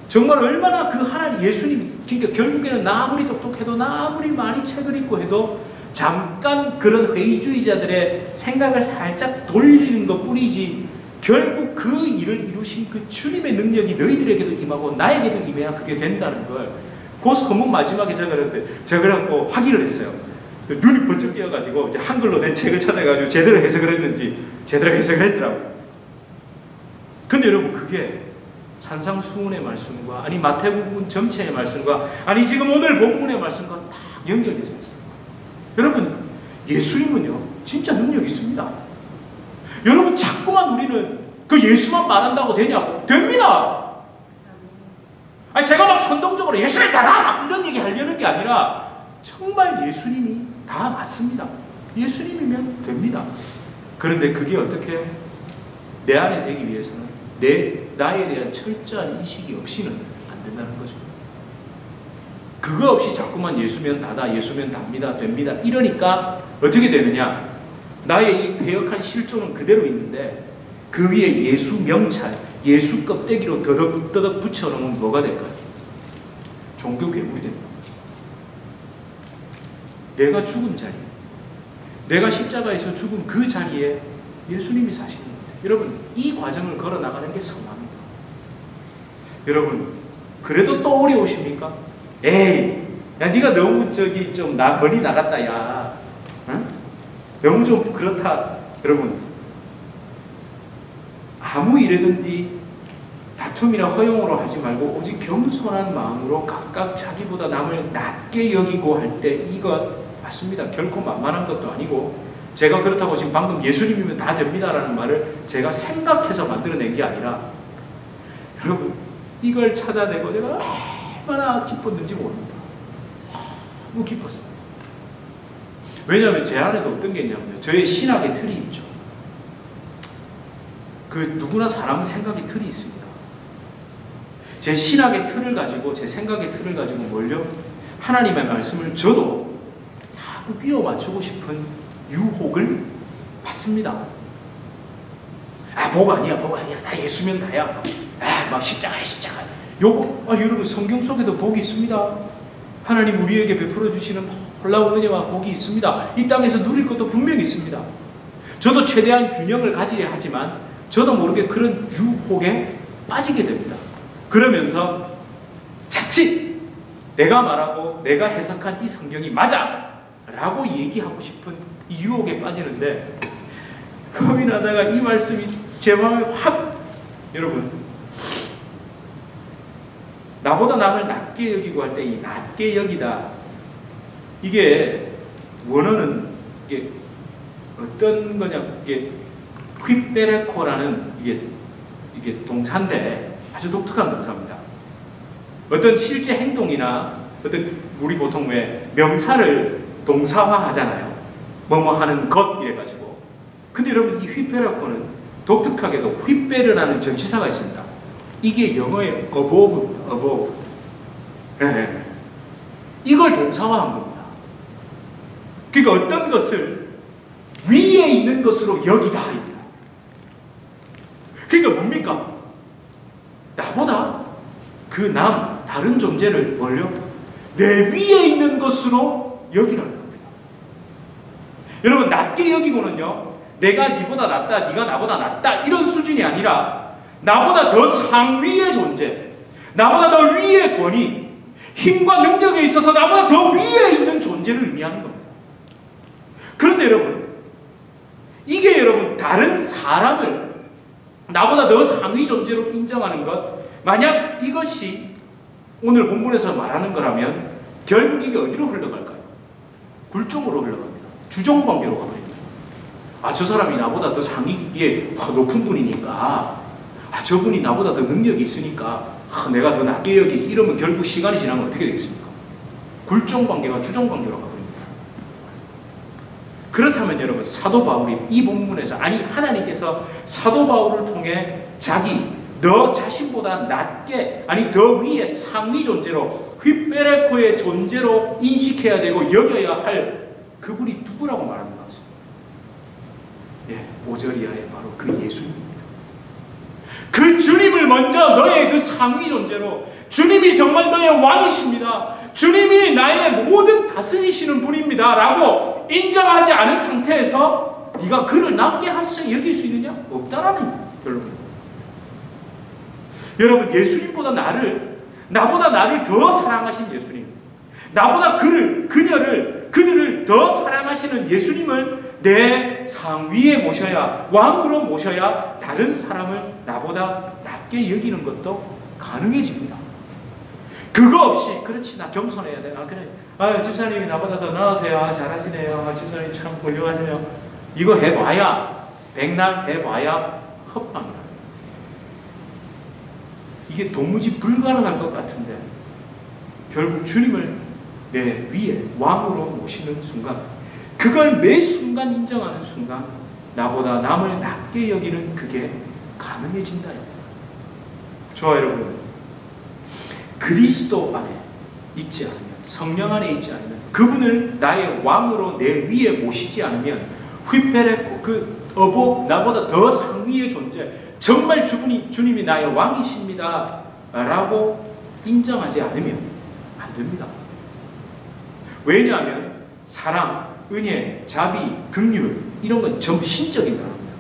정말 얼마나 그 하나님 예수님, 그러니까 결국에는 나 아무리 똑똑해도 나 아무리 많이 책을 읽고 해도 잠깐 그런 회의주의자들의 생각을 살짝 돌리는 것 뿐이지 결국 그 일을 이루신 그 주님의 능력이 너희들에게도 임하고 나에게도 임해야 그게 된다는 걸 그 서문 마지막에 제가 확인을 했어요. 눈이 번쩍 띄어가지고 이제 한글로 낸 책을 찾아가지고 제대로 해석을 했는지 제대로 해석을 했더라고요. 그런데 여러분 그게 산상수훈의 말씀과 아니 마태복음 전체의 말씀과 아니 지금 오늘 본문의 말씀과 다 연결되어 있습니다. 여러분 예수님은요 진짜 능력이 있습니다. 여러분 자꾸만 우리는 그 예수만 말한다고 되냐고? 됩니다. 아니 제가 막 선동적으로 예수님 다다 막 이런 얘기 하려는 게 아니라 정말 예수님이 다 맞습니다. 예수님이면 됩니다. 그런데 그게 어떻게 내 안에 되기 위해서는 나에 대한 철저한 인식이 없이는 안 된다는 거죠. 그거 없이 자꾸만 예수면 다다, 예수면 답니다, 됩니다 이러니까 어떻게 되느냐? 나의 이 배역한 실존은 그대로 있는데 그 위에 예수 명찰, 예수 껍데기로 더덕더덕 붙여놓으면 뭐가 될까요? 종교 괴물이 됩니다. 내가 죽은 자리, 내가 십자가에서 죽은 그 자리에 예수님이 사시는 겁니다. 여러분 이 과정을 걸어 나가는 게 선합니다. 여러분 그래도 또 어려우십니까? 에이, 야 네가 너무 저기 좀 멀리 나갔다 야, 응? 너무 좀 그렇다. 여러분 아무 일이든지 다툼이나 허용으로 하지 말고 오직 겸손한 마음으로 각각 자기보다 남을 낮게 여기고 할 때 이것 맞습니다. 결코 만만한 것도 아니고 제가 그렇다고 지금 방금 예수님이면 다 됩니다라는 말을 제가 생각해서 만들어낸 게 아니라 여러분 이걸 찾아내고 내가 얼마나 기뻤는지 모릅니다. 너무 기뻤어요. 왜냐하면 제 안에도 어떤 게 있냐면요. 저의 신학의 틀이 있죠. 그 누구나 사람은 생각의 틀이 있습니다. 제 신학의 틀을 가지고 제 생각의 틀을 가지고 뭘요? 하나님의 말씀을 저도 자꾸 끼워 맞추고 싶은 유혹을 받습니다. 아 복 아니야 복 아니야 다 예수면 다야. 아 막 십자가 요거 여러분 성경 속에도 복이 있습니다. 하나님 우리에게 베풀어 주시는 놀라운 은혜와 복이 있습니다. 이 땅에서 누릴 것도 분명히 있습니다. 저도 최대한 균형을 가지려 하지만 저도 모르게 그런 유혹에 빠지게 됩니다. 그러면서 자칫 내가 말하고 내가 해석한 이 성경이 맞아 라고 얘기하고 싶은 이 유혹에 빠지는데 고민하다가 이 말씀이 제 마음에 확 여러분 나보다 남을 낮게 여기고 할 때 이 낮게 여기다 이게 원어는 이게 어떤 거냐 이게 휘베레코라는 이게 동사인데 아주 독특한 동사입니다. 어떤 실제 행동이나 어떤 우리 보통 왜 명사를 동사화 하잖아요. 뭐뭐 하는 것 이래가지고. 근데 여러분 이 휘베레코는 독특하게도 휘베르라는 전치사가 있습니다. 이게 영어의 above. 네. 이걸 동사화한 겁니다. 그러니까 어떤 것을 위에 있는 것으로 여기다입니다. 그러니까 뭡니까? 나보다 그 다른 존재를 뭘요? 내 위에 있는 것으로 여기라는 겁니다. 여러분 낮게 여기고는요 내가 네보다 낫다 네가 나보다 낫다 이런 수준이 아니라 나보다 더 상위의 존재, 나보다 더 위의 권위, 힘과 능력에 있어서 나보다 더 위에 있는 존재를 의미하는 겁니다. 그런데 여러분 이게 여러분 다른 사람을 나보다 더 상위 존재로 인정하는 것 만약 이것이 오늘 본문에서 말하는 거라면 결국 이게 어디로 흘러갈까요? 굴종으로 흘러갑니다. 주종관계로 가버립니다. 아, 저 사람이 나보다 더 상위에 높은 분이니까 저분이 나보다 더 능력이 있으니까 내가 더 낮게 여기지 이러면 결국 시간이 지나면 어떻게 되겠습니까? 굴종관계가 주종관계로 가버립니다. 그렇다면 여러분 사도 바울이 이 본문에서 아니 하나님께서 사도 바울을 통해 너 자신보다 낮게 아니 더 위에 상위 존재로 휘베레코의 존재로 인식해야 되고 여겨야 할 그분이 누구라고 말하는 것 같습니다. 예, 5절 이하에 바로 그 예수님입니다. 그 주님을 먼저 너의 그 상위 존재로 주님이 정말 너의 왕이십니다. 주님이 나의 모든 다스리시는 분입니다. 라고 인정하지 않은 상태에서 네가 그를 낮게 여길 수 있느냐? 없다라는 결론입니다. 여러분 예수님보다 나보다 나를 더 사랑하신 예수님 나보다 그들을 더 사랑하시는 예수님을 내 상위에 모셔야, 왕으로 모셔야 다른 사람을 나보다 낮게 여기는 것도 가능해집니다. 그거 없이 그렇지 나 겸손해야 돼. 그래. 집사님이 나보다 더 나으세요. 잘하시네요. 집사님 참 훌륭하네요. 이거 해봐야 백날 해봐야 헛방이라. 이게 도무지 불가능할 것 같은데 결국 주님을 내 위에 왕으로 모시는 순간, 그걸 매 순간 인정하는 순간 나보다 남을 낮게 여기는 그게 가능해진다. 좋아요 여러분. 그리스도 안에 있지 않으면, 성령 안에 있지 않으면, 그분을 나의 왕으로 내 위에 모시지 않으면, 휘페레코 그 어복 나보다 더 상위의 존재, 정말 주님이 나의 왕이십니다 라고 인정하지 않으면 안 됩니다. 왜냐하면 사랑, 은혜, 자비, 긍휼 이런 건 전부 신적인 거랍니다.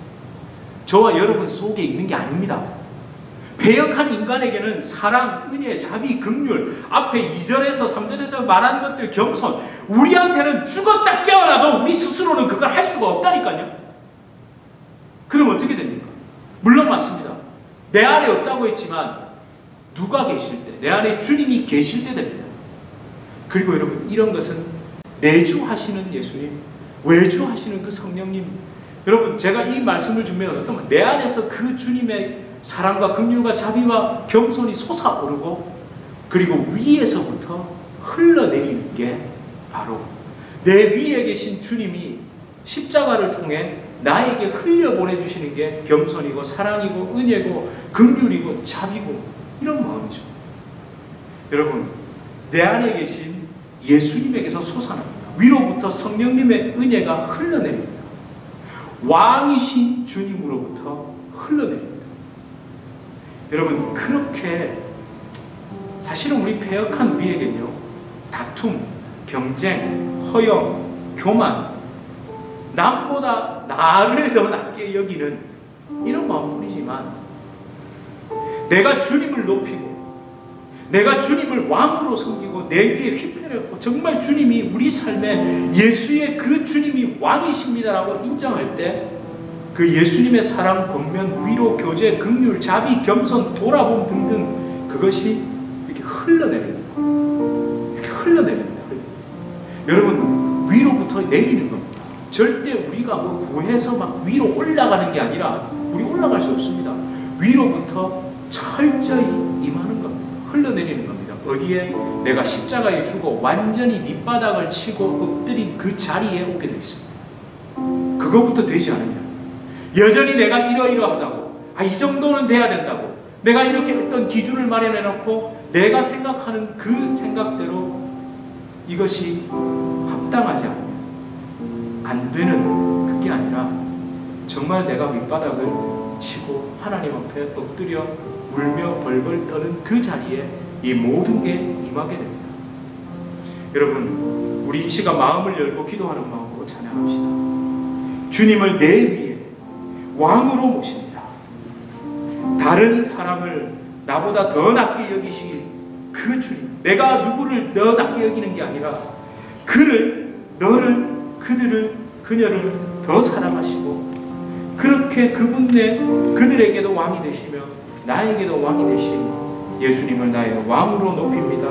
저와 여러분 속에 있는 게 아닙니다. 배역한 인간에게는 사랑, 은혜, 자비, 긍휼 앞에 2절에서 3절에서 말한 것들, 겸손, 우리한테는 죽었다 깨어나도 우리 스스로는 그걸 할 수가 없다니까요. 그럼 어떻게 됩니까? 물론 맞습니다. 내 안에 없다고 했지만 누가 계실 때, 내 안에 주님이 계실 때 됩니다. 그리고 여러분 이런 것은 내주하시는 예수님, 외주하시는 그 성령님, 여러분 제가 이 말씀을 준비해서 어떻게 내 안에서 그 주님의 사랑과 긍휼과 자비와 겸손이 솟아오르고 그리고 위에서부터 흘러내리는 게 바로 내 위에 계신 주님이 십자가를 통해 나에게 흘려보내주시는 게 겸손이고 사랑이고 은혜고 긍휼이고 자비고 이런 마음이죠. 여러분 내 안에 계신 예수님에게서 솟아납니다. 위로부터 성령님의 은혜가 흘러내립니다. 왕이신 주님으로부터 흘러내립니다. 여러분 그렇게 사실은 우리 패역한 우리에게는요, 다툼, 경쟁, 허영, 교만, 남보다 나를 더 낮게 여기는 이런 마음뿐이지만, 내가 주님을 높이고 내가 주님을 왕으로 섬기고 내 위에 휘폐렸고 정말 주님이 우리 삶에 예수의 그 주님이 왕이십니다라고 인정할 때 그 예수님의 사랑, 권면, 위로, 교제, 긍휼, 자비, 겸손, 돌아봄 등등 그것이 이렇게 흘러내립니다. 이렇게 흘러내립니다. 여러분 위로부터 내리는 겁니다. 절대 우리가 뭐 구해서 막 위로 올라가는 게 아니라 우리 올라갈 수 없습니다. 위로부터 철저히 임하는 겁니다. 흘러내리는 겁니다. 어디에? 내가 십자가에 죽어 완전히 밑바닥을 치고 엎드린 그 자리에 오게 되어 있습니다. 그거부터 되지 않으면 여전히 내가 이러이러하다고, 이 정도는 돼야 된다고, 내가 이렇게 어떤 기준을 마련해 놓고 내가 생각하는 그 생각대로 이것이 합당하지 않으면 안 되는 그게 아니라 정말 내가 밑바닥을 치고 하나님 앞에 엎드려 울며 벌벌 떠는 그 자리에 이 모든 게 임하게 됩니다. 여러분 우리 이 시간 마음을 열고 기도하는 마음으로 찬양합시다. 주님을 내 위에 왕으로 모십니다. 다른 사람을 나보다 더 낮게 여기시길 그 주님, 내가 누구를 더 낮게 여기는 게 아니라 그를, 너를, 그들을, 그녀를 더 사랑하시고 그렇게 그들에게도 왕이 되시며 나에게도 왕이 되신 예수님을 나의 왕으로 높입니다.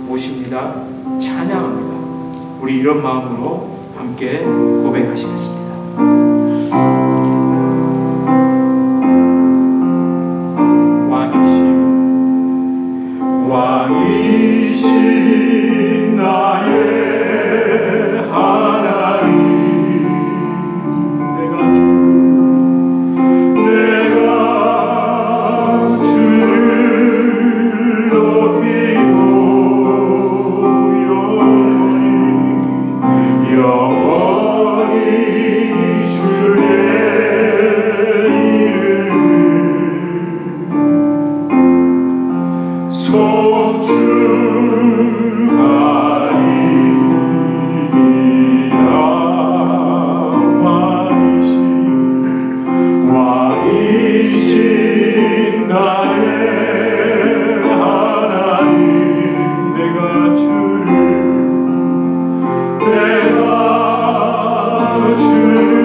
모십니다. 찬양합니다. 우리 이런 마음으로 함께 고백하시겠습니다. 왕이신 나의 하나님, 내가 주를 높이고 영원히 주의 이름을 왕이신 나의 하나님, 내가 주를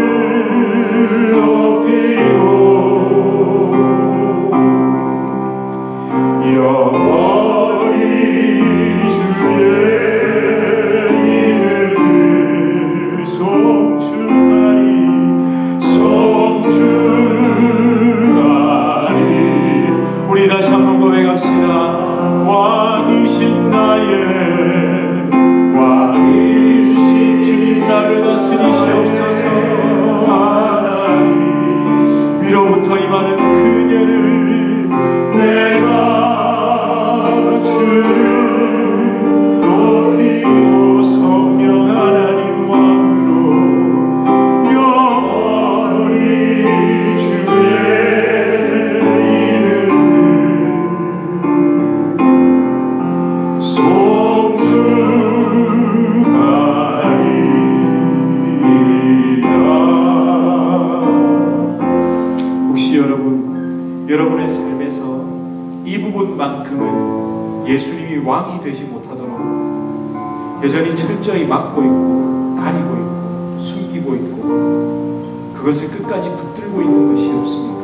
예수님이 왕이 되지 못하도록 여전히 철저히 막고 있고 가리고 있고 숨기고 있고 그것을 끝까지 붙들고 있는 것이 없습니까?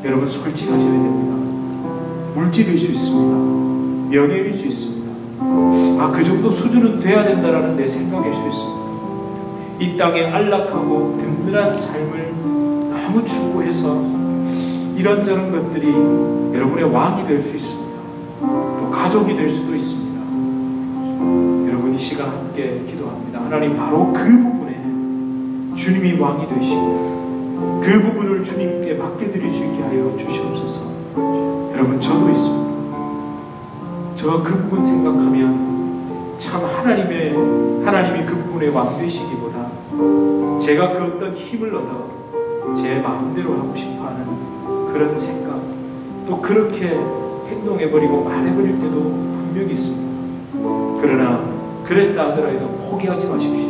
여러분 솔직하셔야 됩니다. 물질일 수 있습니다. 명예일 수 있습니다. 그 정도 수준은 돼야 된다라는 내 생각일 수 있습니다. 이 땅에 안락하고 든든한 삶을 너무 추구해서 이런저런 것들이 여러분의 왕이 될 수 있습니다. 또 가족이 될 수도 있습니다. 여러분 이 시간 함께 기도합니다. 하나님 바로 그 부분에 주님이 왕이 되시고 그 부분을 주님께 맡겨드릴 수 있게 하여 주시옵소서. 여러분 저도 있습니다. 저 그 부분 생각하면 참 하나님이 그 부분에 왕 되시기보다 제가 그 어떤 힘을 얻어 제 마음대로 하고 싶어하는 그런 생각 또 그렇게 행동해버리고 말해버릴 때도 분명히 있습니다. 그러나 그랬다 하더라도 포기하지 마십시오.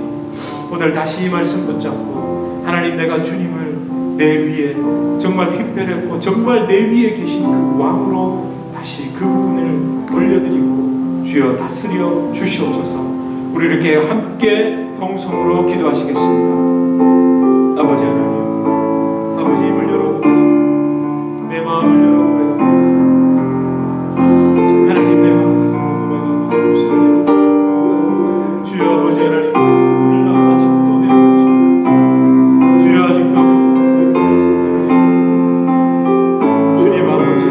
오늘 다시 이 말씀 붙잡고 하나님 내가 주님을 내 위에 정말 휘폐했고 정말 내 위에 계신 그 왕으로 다시 그 부분을 올려드리고 주여 다스려 주시옵소서. 우리 이렇게 함께 통성으로 기도하시겠습니다. 아버지 하나님, 아버지 입을 열어보라. 내 마음을 열어보라. 하나님 내 마음을 열어보라. 주여 아버지 하나님 우리가 아직도 내려오시오. 주여 아직도 주님 아버지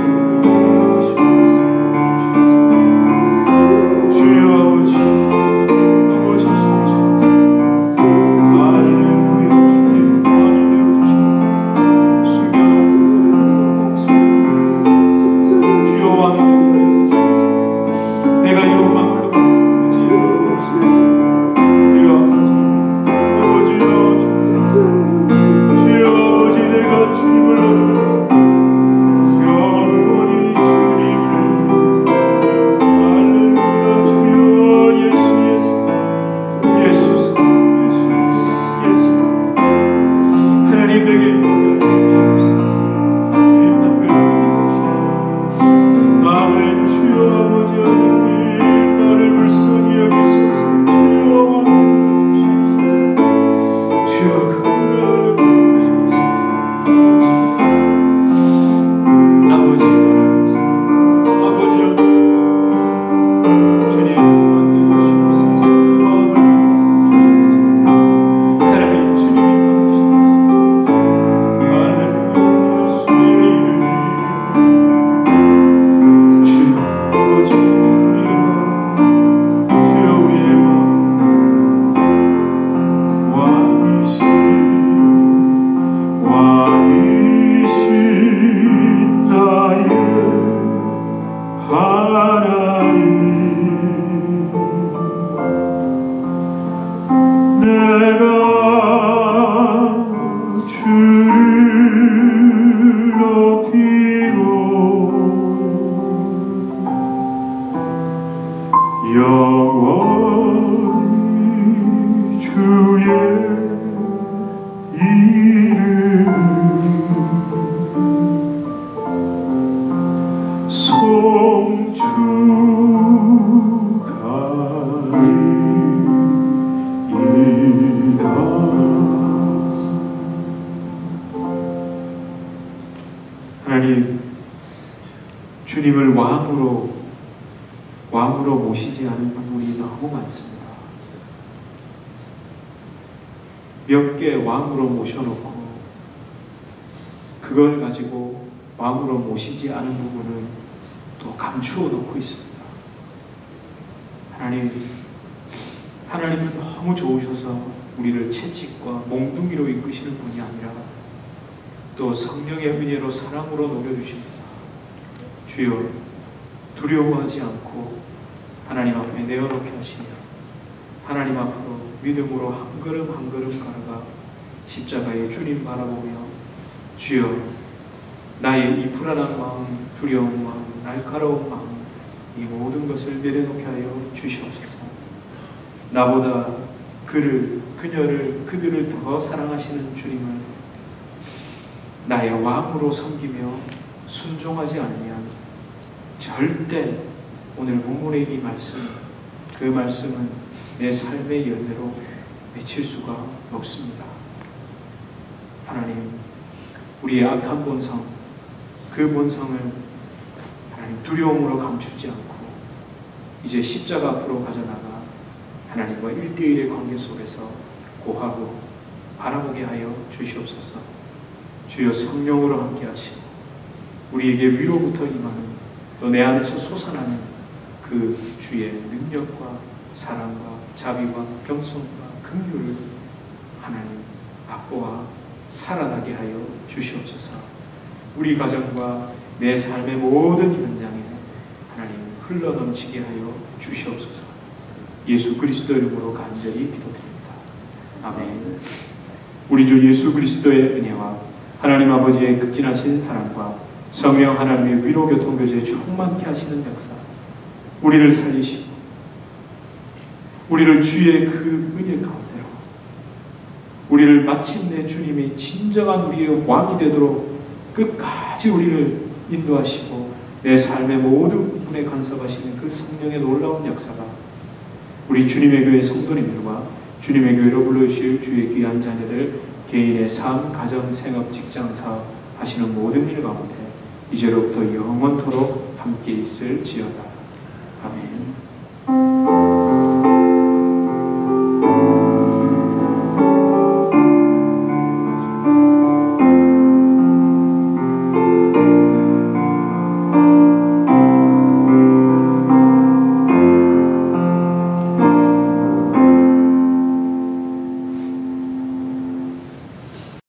하나님, 주님을 왕으로 모시지 않은 부분이 너무 많습니다. 몇 개 왕으로 모셔놓고 그걸 가지고 왕으로 모시지 않은 부분을 또 감추어 놓고 있습니다. 하나님은 너무 좋으셔서 우리를 채찍과 몽둥이로 이끄시는 분이 아니라 또 성령의 은혜로 사랑으로 녹여주십니다. 주여 두려워하지 않고 하나님 앞에 내어놓게 하시며 하나님 앞으로 믿음으로 한 걸음 한 걸음 걸어가 십자가의 주님 바라보며 주여 나의 이 불안한 마음, 두려운 마음, 날카로운 마음 이 모든 것을 내려놓게 하여 주시옵소서. 나보다 그들을 더 사랑하시는 주님을 나의 왕으로 섬기며 순종하지 않으면 절대 오늘 본문의 이 말씀, 그 말씀은 내 삶의 열매로 맺힐 수가 없습니다. 하나님, 우리의 악한 본성, 그 본성을 하나님 두려움으로 감추지 않고 이제 십자가 앞으로 가져나가 하나님과 1대1의 관계 속에서 고하고 바라보게 하여 주시옵소서. 주여 성령으로 함께 하시고 우리에게 위로부터 임하는 또 내 안에서 솟아나는 그 주의 능력과 사랑과 자비와 겸손과 긍휼을 하나님 맛보아 살아나게 하여 주시옵소서. 우리 가정과 내 삶의 모든 현장에 하나님 흘러넘치게 하여 주시옵소서. 예수 그리스도 이름으로 간절히 기도드립니다. 아멘. 우리 주 예수 그리스도의 은혜와 하나님 아버지의 극진하신 사랑과 성령 하나님의 위로 교통교제에 충만케 하시는 역사, 우리를 살리시고 우리를 주의 그 은혜 가운데로 우리를 마침내 주님이 진정한 우리의 왕이 되도록 끝까지 우리를 인도하시고 내 삶의 모든 부분에 간섭하시는 그 성령의 놀라운 역사가 우리 주님의 교회 성도님들과 주님의 교회로 불러주실 주의 귀한 자녀들 개인의 삶, 가정, 생업, 직장, 사업 하시는 모든 일 가운데 이제로부터 영원토록 함께 있을지어다. 아멘.